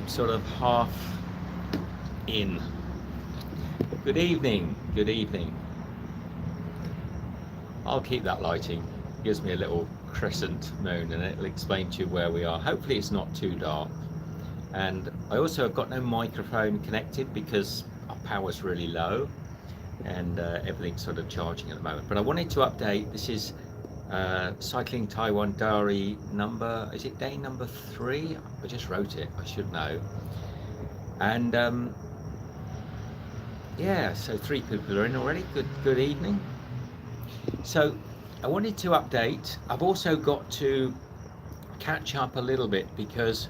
sort of half in. Good evening, good evening. I'll keep that lighting. Gives me a little crescent moon and it'll explain to you where we are. Hopefully it's not too dark. And I also have got no microphone connected because our power's really low and everything's sort of charging at the moment. But I wanted to update. This is Cycling Taiwan Diary number, is it day number 3? I just wrote it, I should know. And yeah, so 3 people are in already. Good evening. So I wanted to update. I've also got to catch up a little bit because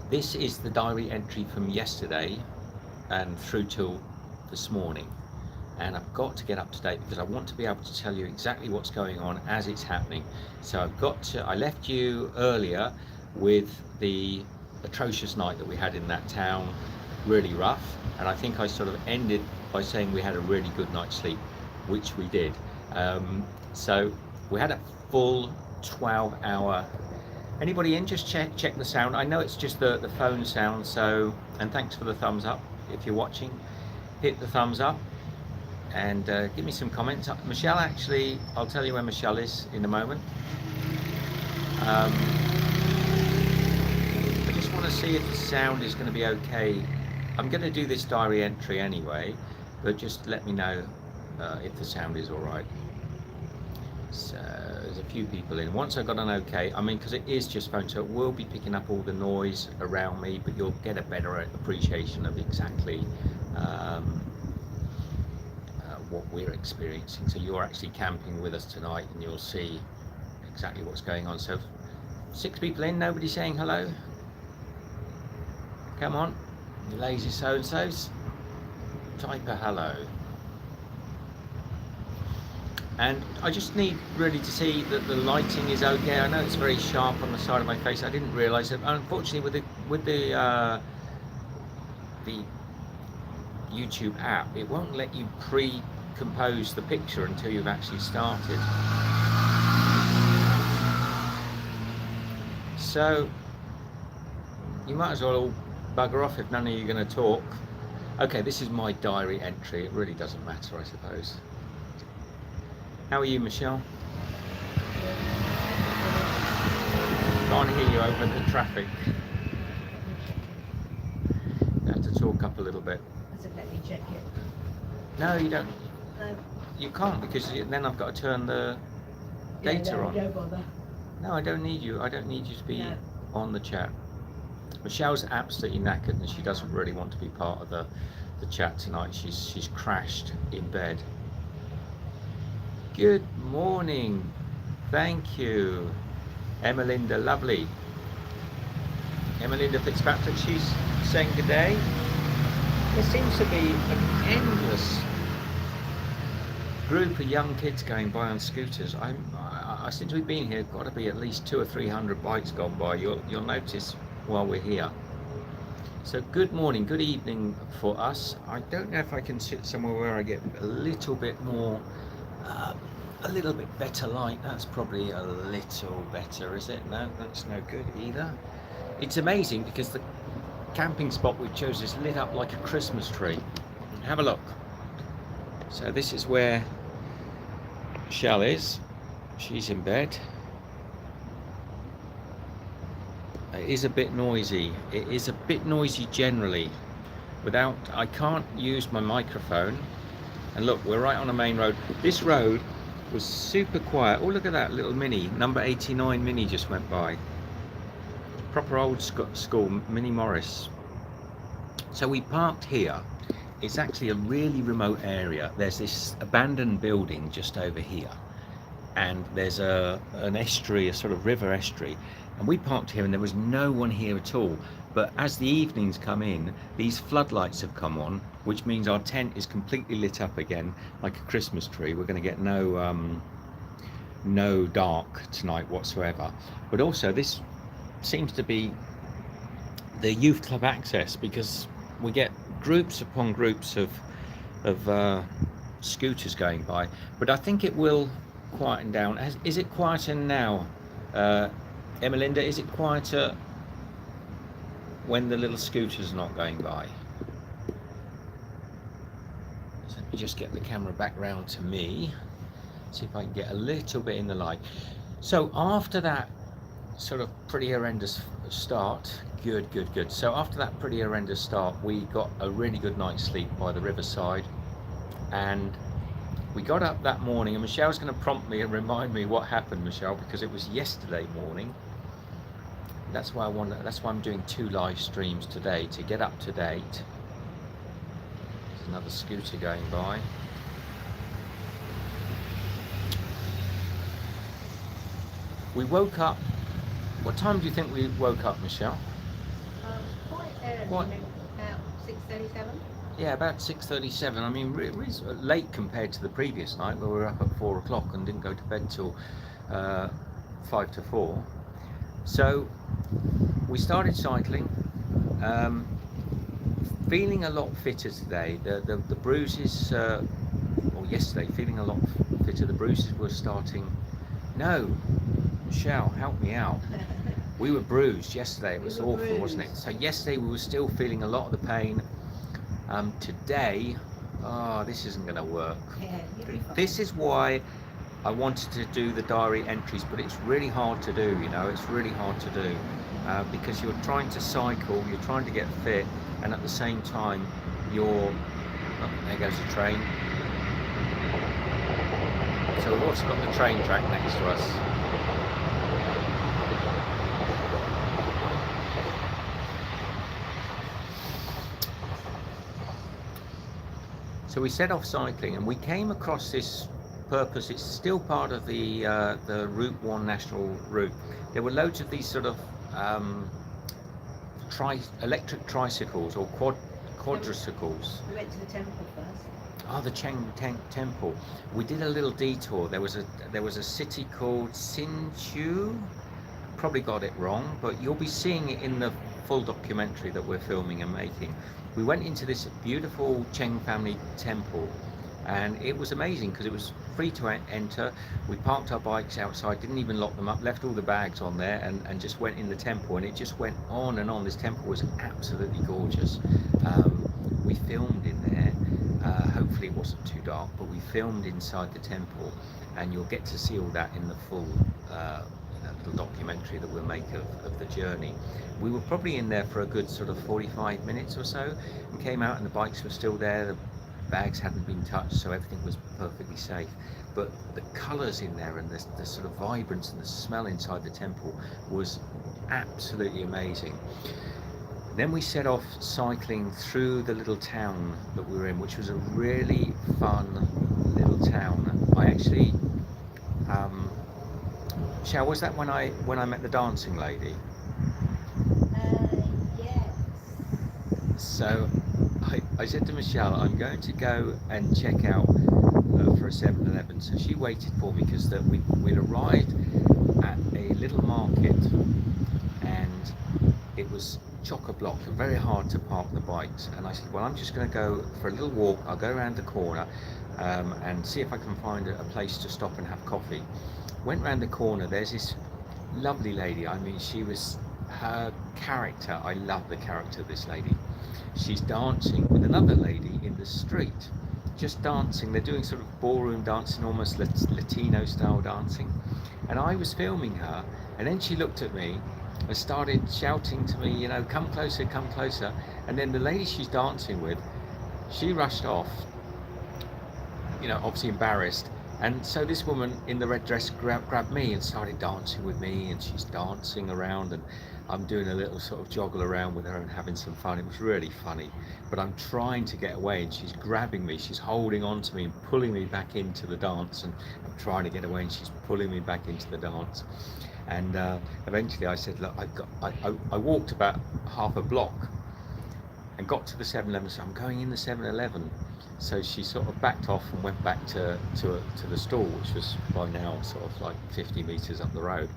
this is the diary entry from yesterday and through till this morning, and I've got to get up to date because I want to be able to tell you exactly what's going on as it's happening. So I've got to, I left you earlier with the atrocious night that we had in that town, really rough, and I think I sort of ended by saying we had a really good night's sleep, which we did. So we had a full 12-hour. Anybody in? Just check the sound. I know it's just the phone sound. So, and thanks for the thumbs up if you're watching. Hit the thumbs up and give me some comments. Michelle, actually, I'll tell you where Michelle is in a moment. I just want to see if the sound is going to be okay. I'm going to do this diary entry anyway, but just let me know if the sound is all right. So there's a few people in. Once I've got an okay, I mean, because it is just phone, so it will be picking up all the noise around me, but you'll get a better appreciation of exactly what we're experiencing. So you're actually camping with us tonight and you'll see exactly what's going on. So 6 people in, nobody saying hello? Come on, you lazy so-and-sos. Type a hello. And I just need really to see that the lighting is okay. I know it's very sharp on the side of my face. I didn't realise it. Unfortunately, with the YouTube app, it won't let you pre-compose the picture until you've actually started. So you might as well all bugger off if none of you are going to talk. Okay, this is my diary entry. It really doesn't matter, I suppose. How are you, Michelle? Can't hear you over the traffic. You have to talk up a little bit. Doesn't let me check it. No, you don't. No. You can't because then I've got to turn the data on. Don't bother. No, I don't need you. I don't need you to be No. on the chat. Michelle's absolutely knackered and she doesn't really want to be part of the chat tonight. She's crashed in bed. Good morning. Thank you. Emmelinda, lovely. Emmelinda Fitzpatrick, she's saying good day. There seems to be an endless group of young kids going by on scooters. Since we've been here, got to be at least 200 or 300 bikes gone by. You'll notice while we're here. So good morning, good evening for us. I don't know if I can sit somewhere where I get a little bit more, a little bit better light. That's probably a little better, is it? No, that's no good either. It's amazing because the camping spot we chose is lit up like a Christmas tree. Have a look. So this is where Michelle is. She's in bed. It is a bit noisy. It is a bit noisy generally. I can't use my microphone. And look, we're right on a main road. This road was super quiet. Oh, look at that little Mini. Number 89 Mini just went by. Proper old school Mini Morris. So we parked here. It's actually a really remote area. There's this abandoned building just over here. And there's an estuary, a sort of river estuary. And we parked here and there was no one here at all. But as the evenings come in, these floodlights have come on, which means our tent is completely lit up again like a Christmas tree. We're going to get no dark tonight whatsoever. But also this seems to be the youth club access because we get groups upon groups of scooters going by. But I think it will quieten down. Is it quieter now? Emmelinda, is it quieter when the little scooter's not going by. So let me just get the camera back round to me, see if I can get a little bit in the light. So after that sort of pretty horrendous start, good. So after that pretty horrendous start, we got a really good night's sleep by the riverside, and we got up that morning, and Michelle's going to prompt me and remind me what happened, Michelle, because it was yesterday morning. That's why I'm doing 2 live streams today, to get up to date. There's another scooter going by. We woke up. What time do you think we woke up, Michelle? Quite early, What? about 6:37. Yeah, about 6:37. I mean, really late compared to the previous night, where we were up at 4 o'clock and didn't go to bed till 5 to 4. So we started cycling, feeling a lot fitter today. The bruises, or yesterday, feeling a lot fitter. The bruises were starting. No, Michelle, help me out. We were bruised yesterday. It was awful, wasn't it? So yesterday we were still feeling a lot of the pain. Today, this isn't going to work. Yeah, you'll be fine. This is why I wanted to do the diary entries, but it's really hard to do, you know, it's really hard to do, because you're trying to cycle, you're trying to get fit, and at the same time you're, there goes the train. So we've also got the train track next to us. So we set off cycling, and we came across this purpose. It's still part of the Route 1 national route. There were loads of these sort of electric tricycles or quadricycles. We went to the temple first. Oh, the Cheng Temple. We did a little detour. There was a city called Hsinchu. Probably got it wrong, but you'll be seeing it in the full documentary that we're filming and making. We went into this beautiful Cheng family temple, and it was amazing because it was free to enter. We parked our bikes outside, didn't even lock them up, left all the bags on there, and just went in the temple, and it just went on and on. This temple was absolutely gorgeous. We filmed in there. Hopefully it wasn't too dark, but we filmed inside the temple, and you'll get to see all that in the full little documentary that we'll make of the journey. We were probably in there for a good sort of 45 minutes or so, and came out and the bikes were still there, the bags hadn't been touched, so everything was perfectly safe. But the colours in there and the sort of vibrance and the smell inside the temple was absolutely amazing. Then we set off cycling through the little town that we were in, which was a really fun little town. I actually, Michelle, was that when I met the dancing lady? Yes. So I said to Michelle, I'm going to go and check out for a 7-Eleven. So she waited for me because we'd arrived at a little market, and it was chock-a-block and very hard to park the bikes. And I said, well, I'm just going to go for a little walk. I'll go around the corner and see if I can find a place to stop and have coffee. Went round the corner. There's this lovely lady. I mean, her character, I love the character of this lady. She's dancing with another lady in the street, just dancing. They're doing sort of ballroom dancing, almost Latino style dancing. And I was filming her, and then she looked at me and started shouting to me, you know, come closer, come closer. And then the lady she's dancing with, she rushed off, you know, obviously embarrassed. And so this woman in the red dress grabbed me and started dancing with me, and she's dancing around, and I'm doing a little sort of joggle around with her and having some fun. It was really funny, but I'm trying to get away, and she's grabbing me, she's holding on to me and pulling me back into the dance, and I'm trying to get away and she's pulling me back into the dance. And eventually I said, look, I walked about half a block and got to the 7-Eleven, so I'm going in the 7-Eleven. So she sort of backed off and went back to the store, which was by now sort of like 50 meters up the road.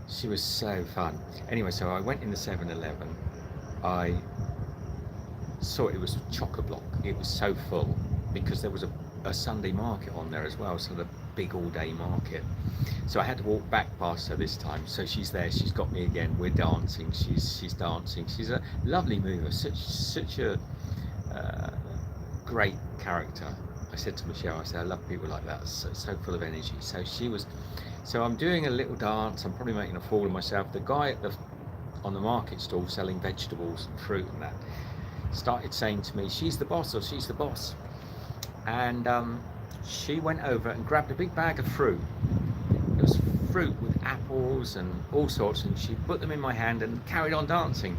She was so fun. Anyway, so I went in the 7-Eleven. I saw it was chock-a-block. It was so full because there was a a Sunday market on there as well, so the big all-day market. So I had to walk back past her this time. So she's there, she's got me again, we're dancing, she's dancing. She's a lovely mover, such a great character. I said to Michelle, I said, I love people like that, so full of energy. So so I'm doing a little dance, I'm probably making a fool of myself. The guy on the market stall selling vegetables and fruit and that started saying to me, she's the boss, or she's the boss. And she went over and grabbed a big bag of fruit. It was fruit with apples and all sorts, and she put them in my hand and carried on dancing.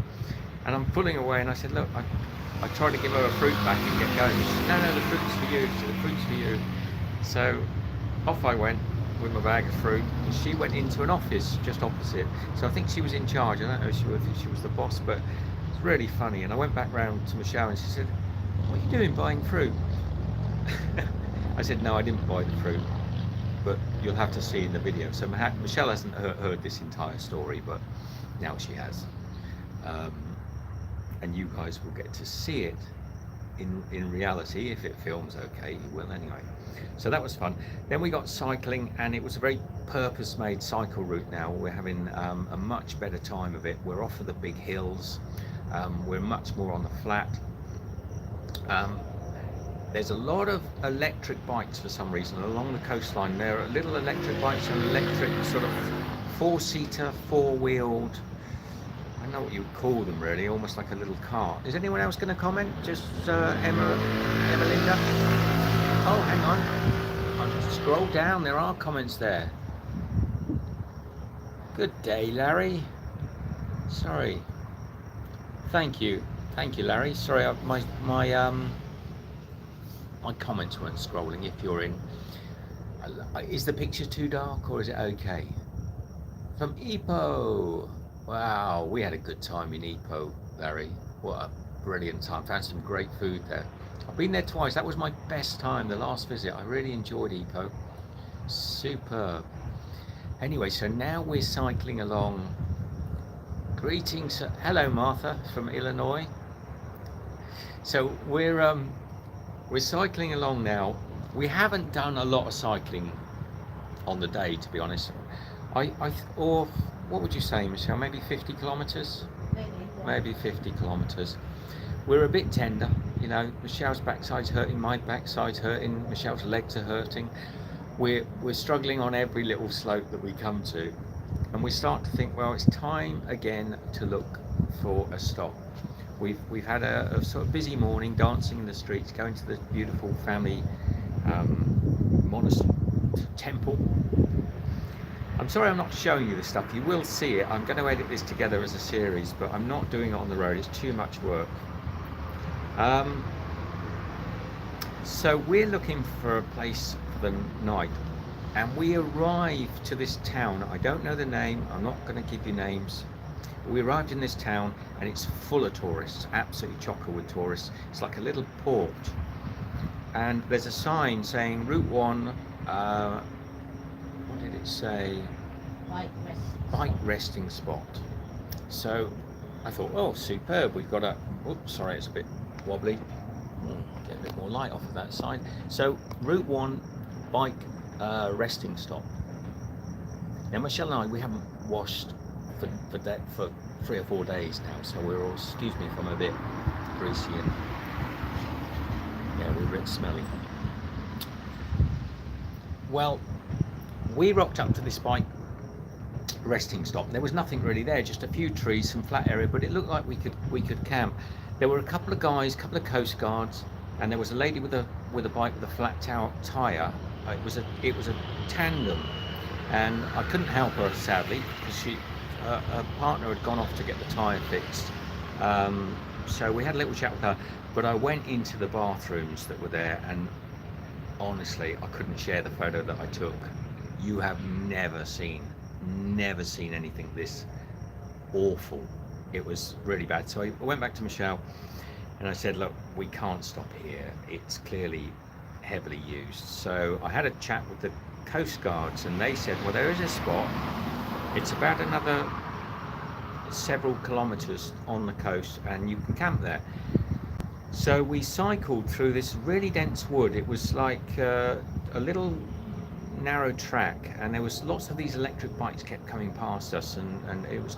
And I'm pulling away, and I said, look, I tried to give her a fruit back and get going. She said, no, the fruit's for you. She said, the fruit's for you. So off I went with my bag of fruit, and she went into an office just opposite. So I think she was in charge. I don't know if she was the boss, but it's really funny. And I went back round to Michelle, and she said, what are you doing buying fruit? I said, no, I didn't buy the fruit, but you'll have to see in the video. So Michelle hasn't heard this entire story, but now she has. And you guys will get to see it in reality. If it films okay, you will anyway. So that was fun. Then we got cycling, and it was a very purpose-made cycle route now. We're having a much better time of it. We're off of the big hills. We're much more on the flat. There's a lot of electric bikes for some reason along the coastline. There are little electric bikes and electric sort of four-seater, four-wheeled, I don't know what you would call them really, almost like a little cart. Is anyone else going to comment? Just Emmelinda? Oh, hang on. I'll just scroll down. There are comments there. Good day, Larry. Sorry. Thank you, Larry. Sorry, my comments weren't scrolling. If you're in, is the picture too dark or is it okay? From Ipoh. Wow, we had a good time in Ipoh, Larry. What a brilliant time. Found some great food there. I've been there twice. That was my best time, the last visit. I really enjoyed Ipoh. Superb. Anyway, so now we're cycling along. Greetings. Hello, Martha from Illinois. So we're cycling along now. We haven't done a lot of cycling on the day, to be honest. Or what would you say, Michelle? Maybe 50 kilometers? Maybe 50 kilometers. We're a bit tender, you know. Michelle's backside's hurting, my backside's hurting, Michelle's legs are hurting. We're struggling on every little slope that we come to, and we start to think, well, it's time again to look for a stop. We've had a sort of busy morning, dancing in the streets, going to the beautiful family monastery temple. I'm sorry I'm not showing you this stuff. You will see it. I'm going to edit this together as a series, but I'm not doing it on the road. It's too much work. So we're looking for a place for the night, and we arrive to this town. I don't know the name. I'm not going to give you names. We arrived in this town, and it's full of tourists, absolutely chocker with tourists. It's like a little port, and there's a sign saying Route 1, what did it say? Bike resting spot. So I thought, oh, superb. We've got a, oops, sorry, it's a bit wobbly. Get a bit more light off of that side. So Route 1 bike resting stop. Now Michelle and I, we haven't washed for 3 or 4 days now, so we're all, excuse me if I'm a bit greasy and yeah, we're a bit smelly. Well, we rocked up to this bike resting stop. There was nothing really there, just a few trees, some flat area, but it looked like we could camp. There were a couple of guys, a couple of coast guards, and there was a lady with a bike with a flat tire. It was a tandem, and I couldn't help her sadly because her partner had gone off to get the tire fixed. So we had a little chat with her, but I went into the bathrooms that were there, and honestly, I couldn't share the photo that I took. You have never seen anything this awful. It was really bad. So I went back to Michelle and I said, look, we can't stop here. It's clearly heavily used. So I had a chat with the coast guards, and they said, well, there is a spot. It's about another several kilometers on the coast, and you can camp there. So we cycled through this really dense wood. It was like a little narrow track, and there was lots of these electric bikes kept coming past us, and it was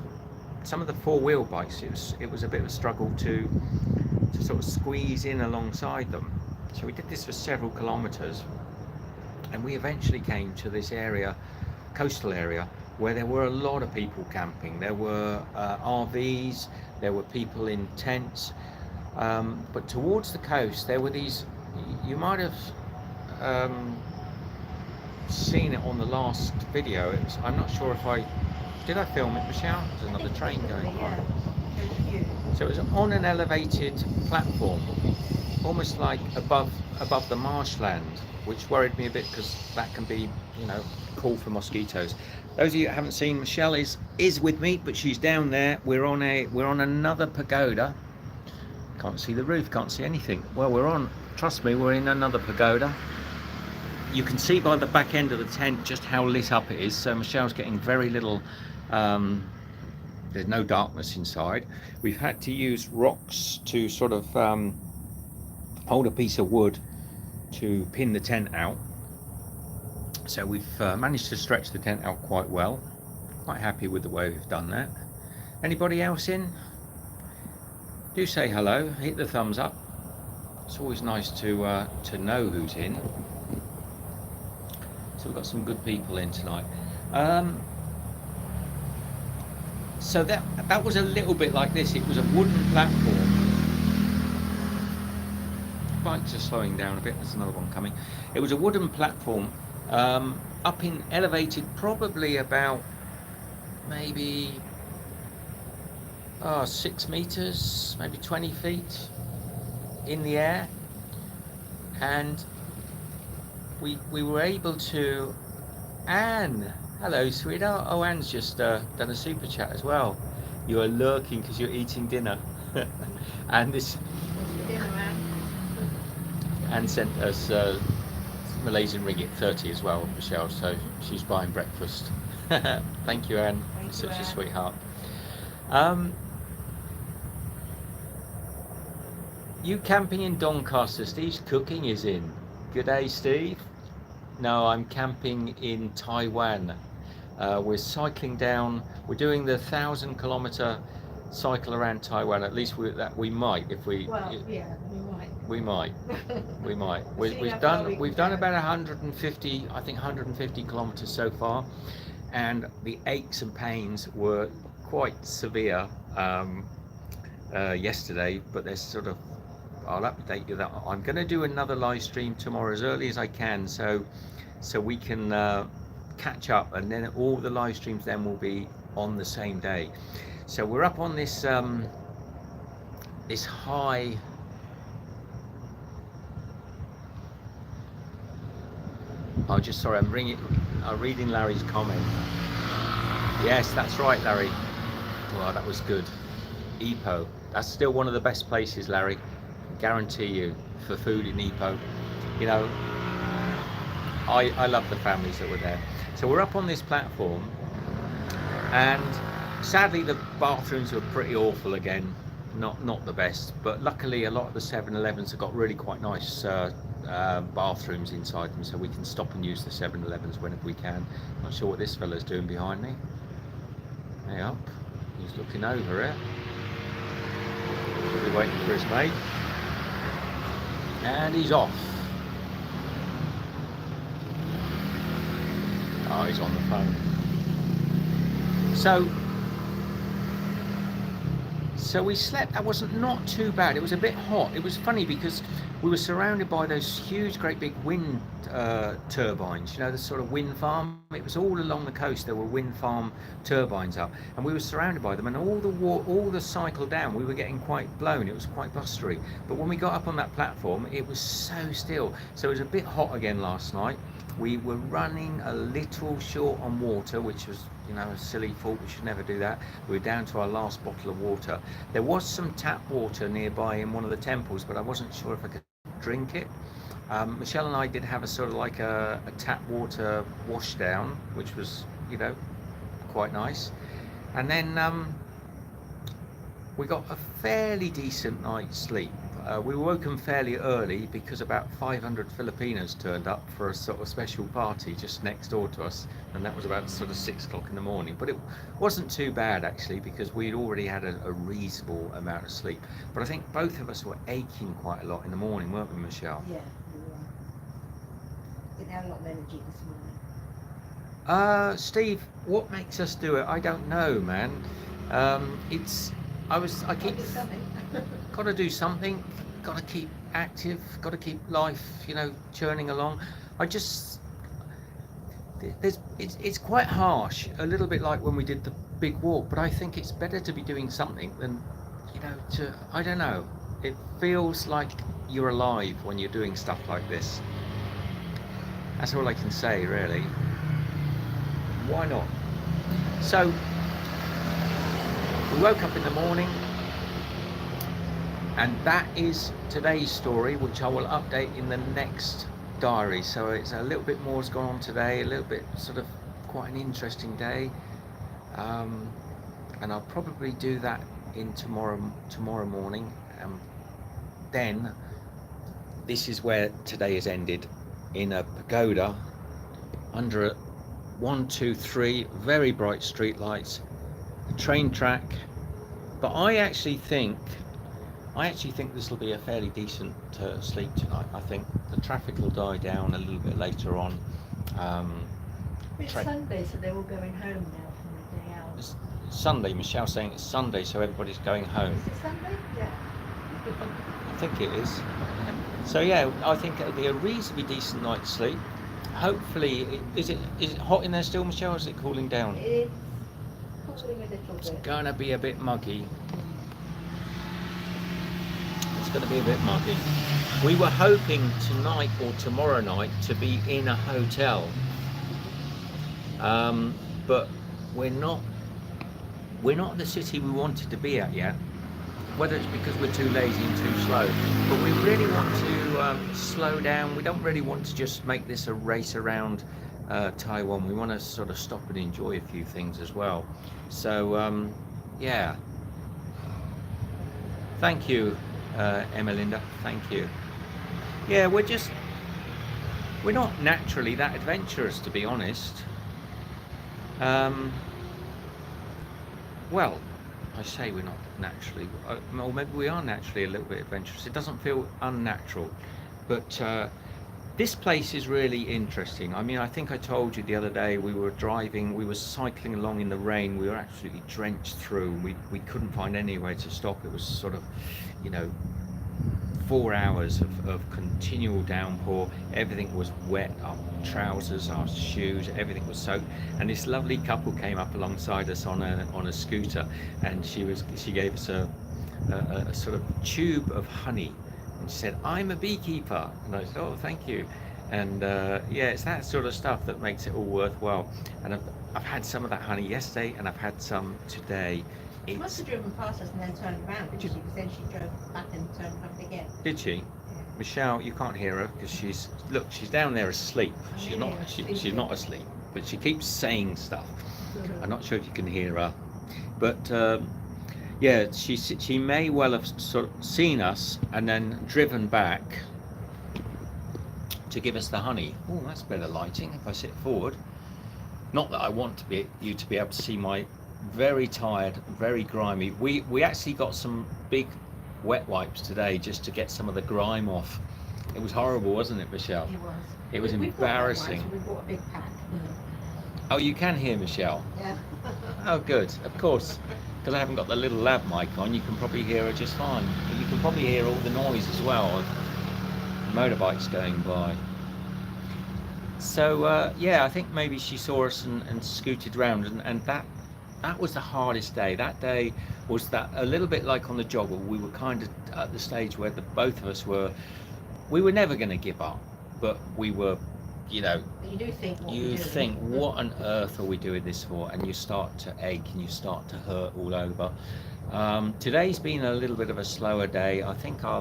some of the four-wheel bikes. It was a bit of a struggle to sort of squeeze in alongside them. So we did this for several kilometers, and we eventually came to this area, coastal area, where there were a lot of people camping. There were RVs, there were people in tents, but towards the coast there were these, you might have seen it on the last video. I'm not sure if did I film it, Michelle? There's another train going by. So it was on an elevated platform, almost like above the marshland, which worried me a bit because that can be, cool for mosquitoes. Those of you that haven't seen, Michelle is with me, but she's down there. We're on another pagoda. Can't see the roof, can't see anything. Well, trust me, we're in another pagoda. You can see by the back end of the tent just how lit up it is. So Michelle's getting very little, there's no darkness inside. We've had to use rocks to sort of hold a piece of wood to pin the tent out. So we've managed to stretch the tent out quite well. Quite happy with the way we've done that. Anybody else in? Do say hello, hit the thumbs up. It's always nice to know who's in. So we've got some good people in tonight. So that was a little bit like this. It was a wooden platform. Bikes are slowing down a bit. There's another one coming. It was a wooden platform up in elevated, probably about maybe 6 meters, maybe 20 feet in the air, and we were able to. Anne, hello sweetheart. Oh, Anne's just done a super chat as well. You are lurking because you're eating dinner. And this Anne sent us Malaysian ringgit 30 as well, Michelle, so she's buying breakfast. Thank you, Anne. You're such a sweetheart. You camping in Doncaster? Steve's cooking is in. Good day, Steve. No, I'm camping in Taiwan. We're cycling down. We're doing the 1,000-kilometer cycle around Taiwan. At least we might, if we. Well, yeah, we might. We might. We might. We've done about 150, I think 150 kilometers so far, and the aches and pains were quite severe yesterday. But there's sort of, I'll update you that I'm going to do another live stream tomorrow as early as I can, so we can catch up, and then all the live streams then will be on the same day. So we're up on this this high. Oh, sorry, I'm reading Larry's comment. Yes, that's right, Larry. Well, that was good. Ipoh. That's still one of the best places, Larry. Guarantee you, for food in Ipoh. I love the families that were there. So we're up on this platform, and sadly the bathrooms were pretty awful again. Not the best, but luckily a lot of the 7-Elevens have got really quite nice bathrooms inside them, so we can stop and use the 7-Elevens whenever we can. Not sure what this fella's doing behind me. Hey up, he's looking over it. Probably waiting for his mate. And he's off. Oh, he's on the phone. So we slept. That wasn't not too bad. It was a bit hot. It was funny because we were surrounded by those huge, great big wind turbines. The sort of wind farm. It was all along the coast. There were wind farm turbines up, and we were surrounded by them. And all the cycle down, we were getting quite blown. It was quite blustery. But when we got up on that platform, it was so still. So it was a bit hot again last night. We were running a little short on water, which was, a silly thought. We should never do that. We were down to our last bottle of water. There was some tap water nearby in one of the temples, but I wasn't sure if I could drink it. Michelle and I did have a sort of like a tap water wash down, which was, quite nice. And then we got a fairly decent night's sleep. We were woken fairly early because about 500 Filipinos turned up for a sort of special party just next door to us, and that was about sort of 6 o'clock in the morning. But it wasn't too bad actually, because we'd already had a reasonable amount of sleep. But I think both of us were aching quite a lot in the morning, weren't we, Michelle? Yeah, we were. Didn't have a lot of energy this morning. Steve, what makes us do it? I don't know, man. I keep Do something. got to do something, got to keep active, got to keep life, churning along. It's quite harsh, a little bit like when we did the big walk, but I think it's better to be doing something than, I don't know. It feels like you're alive when you're doing stuff like this. That's all I can say, really. Why not? So, we woke up in the morning, and that is today's story, which I will update in the next diary. So it's a little bit more has gone on today, a little bit sort of quite an interesting day, and I'll probably do that in tomorrow morning. Then this is where today has ended, in a pagoda under a 1, 2, 3 very bright street lights, a train track. But I actually think this will be a fairly decent sleep tonight. I think the traffic will die down a little bit later on. It's Sunday, so they're all going home now from the day out. It's Sunday. Michelle's saying it's Sunday, so everybody's going home. Is it Sunday? Yeah. I think it is. So yeah, I think it'll be a reasonably decent night's sleep. Hopefully, is it hot in there still, Michelle? Or is it cooling down? It's cooling a little It's bit. gonna be a bit muggy. It's gonna be a bit muggy. We were hoping tonight or tomorrow night to be in a hotel, but we're not the city we wanted to be at yet. Whether it's because we're too lazy and too slow, but we really want to slow down. We don't really want to just make this a race around Taiwan. We want to sort of stop and enjoy a few things as well. So yeah, thank you, Emelinda, thank you. Yeah, we're not naturally that adventurous, to be honest. Well, I say we're not naturally, or maybe we are naturally a little bit adventurous. It doesn't feel unnatural, but this place is really interesting. I mean, I think I told you the other day, we were cycling along in the rain. We were absolutely drenched through. We couldn't find anywhere to stop. It was sort of, 4 hours of continual downpour. Everything was wet, our trousers, our shoes, everything was soaked. And this lovely couple came up alongside us on a scooter, and she gave us a sort of tube of honey, and she said, "I'm a beekeeper," and I said, "Oh, thank you." And yeah, it's that sort of stuff that makes it all worthwhile. And I've had some of that honey yesterday, and I've had some today. She must have driven past us and then turned around, didn't she? Because then she drove back and turned around again. Did she? Yeah. Michelle, you can't hear her because she's down there asleep. She's not asleep, but she keeps saying stuff. I'm not sure if you can hear her, but yeah, she may well have sort of seen us and then driven back to give us the honey. Oh, that's better lighting if I sit forward. Not that I want you to be able to see my very tired, very grimy. We actually got some big wet wipes today just to get some of the grime off. It was horrible, wasn't it, Michelle? It was. It was We embarrassing. We bought a big pack. Oh, you can hear Michelle? Yeah. Oh, good. Of course, because I haven't got the little lav mic on, you can probably hear her just fine. But you can probably hear all the noise as well of motorbikes going by. So yeah, I think maybe she saw us and scooted round, and that was the hardest day. That day was that a little bit like on the jogger. We were kind of at the stage where both of us were never going to give up, but we were, But you do think what on earth are we doing this for? And you start to ache and you start to hurt all over. Today's been a little bit of a slower day. I think I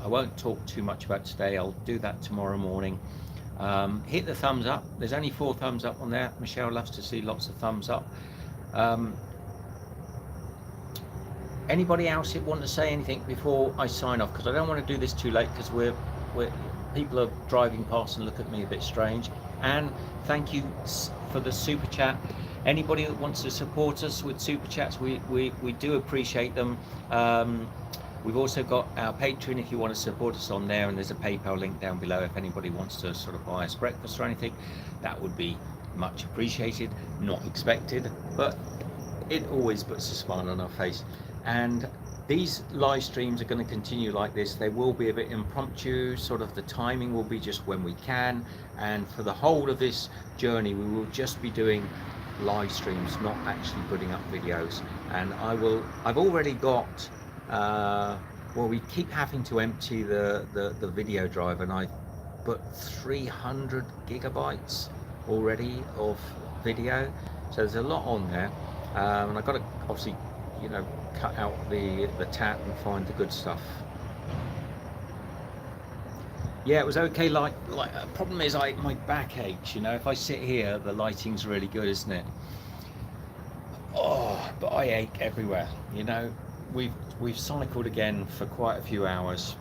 won't talk too much about today. I'll do that tomorrow morning. Hit the thumbs up. There's only 4 thumbs up on there. Michelle loves to see lots of thumbs up. Anybody else that want to say anything before I sign off? Because I don't want to do this too late, because we're people are driving past and look at me a bit strange. And thank you for the super chat. Anybody that wants to support us with super chats, we do appreciate them. We've also got our Patreon if you want to support us on there, and there's a PayPal link down below if anybody wants to sort of buy us breakfast or anything. That would be much appreciated. Not expected, but it always puts a smile on our face. And these live streams are going to continue like this. They will be a bit impromptu, sort of the timing will be just when we can, and for the whole of this journey we will just be doing live streams, not actually putting up videos. And I've already got well, we keep having to empty the video drive, and I put 300 gigabytes already of video, so there's a lot on there. And I've got to obviously, you know, cut out the tat and find the good stuff. Yeah, it was okay. Like problem is my back aches, you know. If I sit here, the lighting's really good, isn't it? Oh, but I ache everywhere, you know. We've cycled again for quite a few hours,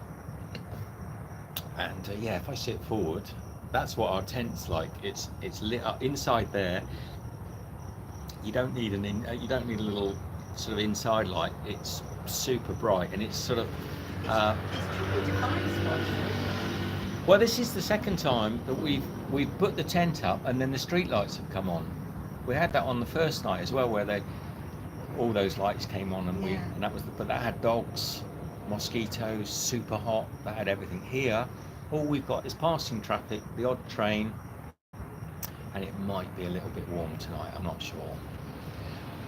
and yeah, if I sit forward, that's what our tent's like. It's lit up inside there. You don't need you don't need a little sort of inside light. It's super bright, and it's sort of well, this is the second time that we've put the tent up and then the street lights have come on. We had that on the first night as well, where all those lights came on, and and that was but that had dogs, mosquitoes, super hot. That had everything. Here all we've got is passing traffic, the odd train, and it might be a little bit warm tonight, I'm not sure.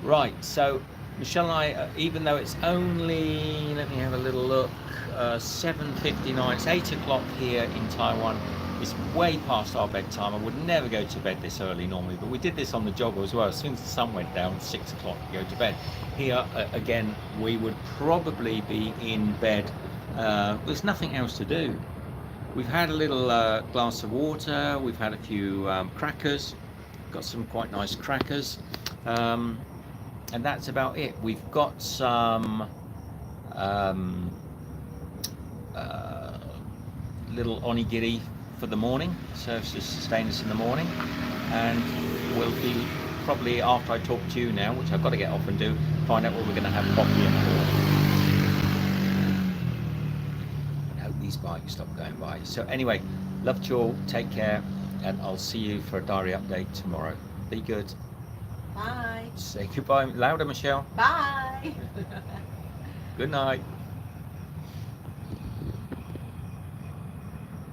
Right, so Michelle and I, even though it's only, let me have a little look, 7:59, it's 8 o'clock here in Taiwan. It's way past our bedtime. I would never go to bed this early normally, but we did this on the jogger as well. As soon as the sun went down, 6 o'clock, you go to bed. Here, again, we would probably be in bed. There's nothing else to do. We've had a little glass of water. We've had a few crackers. Got some quite nice crackers. And that's about it. We've got some little onigiri for the morning, serves to sustain us in the morning, and we'll be probably, after I talk to you now, which I've got to get off and do, find out what we're going to have coffee and for. I hope these bikes stop going by. So anyway, love you all, take care, and I'll see you for a diary update tomorrow. Be good. Bye. Say goodbye louder, Michelle. Bye. Good night.